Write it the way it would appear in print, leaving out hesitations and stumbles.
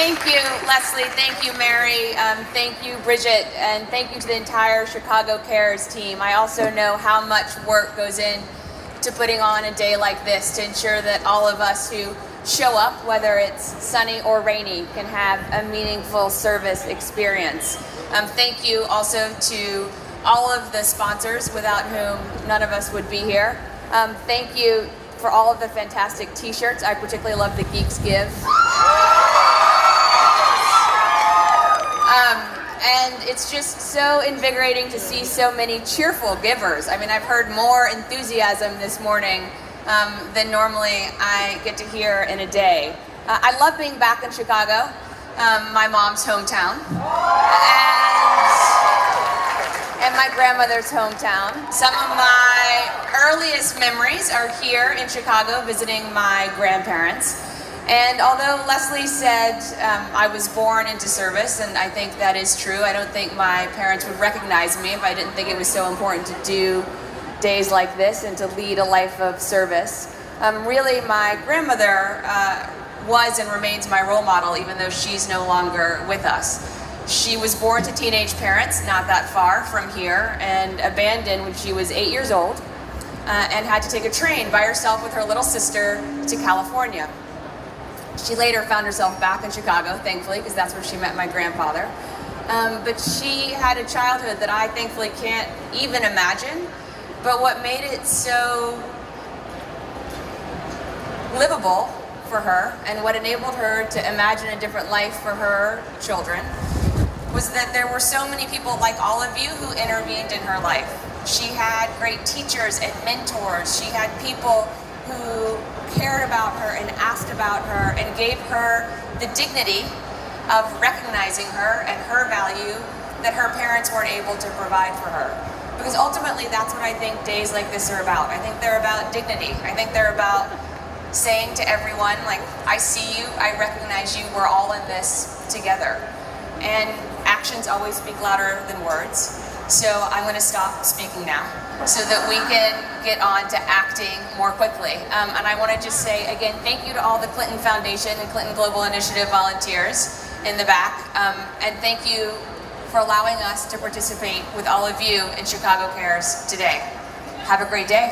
Thank you, Leslie. Thank you, Mary. Thank you, Bridget. And thank you to the entire Chicago Cares team. I also know how much work goes in to putting on a day like this to ensure that all of us who show up, whether it's sunny or rainy, can have a meaningful service experience. Thank you also to all of the sponsors without whom none of us would be here. Thank you for all of the fantastic t-shirts. I particularly love the Geeks Give. And it's just so invigorating to see so many cheerful givers. I mean, I've heard more enthusiasm this morning than normally I get to hear in a day. I love being back in Chicago, my mom's hometown, and my grandmother's hometown. Some of my earliest memories are here in Chicago visiting my grandparents. And although Leslie said I was born into service, and I think that is true, I don't think my parents would recognize me if I didn't think it was so important to do days like this and to lead a life of service. Really, my grandmother was and remains my role model, even though she's no longer with us. She was born to teenage parents not that far from here and abandoned when she was 8 years old and had to take a train by herself with her little sister to California. She later found herself back in Chicago, thankfully, because that's where she met my grandfather. But she had a childhood that I thankfully can't even imagine. But what made it so livable for her and what enabled her to imagine a different life for her children was that there were so many people like all of you who intervened in her life. She had great teachers and mentors. She had people who cared about her and asked about her and gave her the dignity of recognizing her and her value that her parents weren't able to provide for her. Because ultimately that's what I think days like this are about. I think they're about dignity. I think they're about saying to everyone, like, I see you, I recognize you, we're all in this together. And actions always speak louder than words. So I'm going to stop speaking now so that we can get on to acting more quickly. And I want to just say again, thank you to all the Clinton Foundation and Clinton Global Initiative volunteers in the back. And thank you for allowing us to participate with all of you in Chicago Cares today. Have a great day.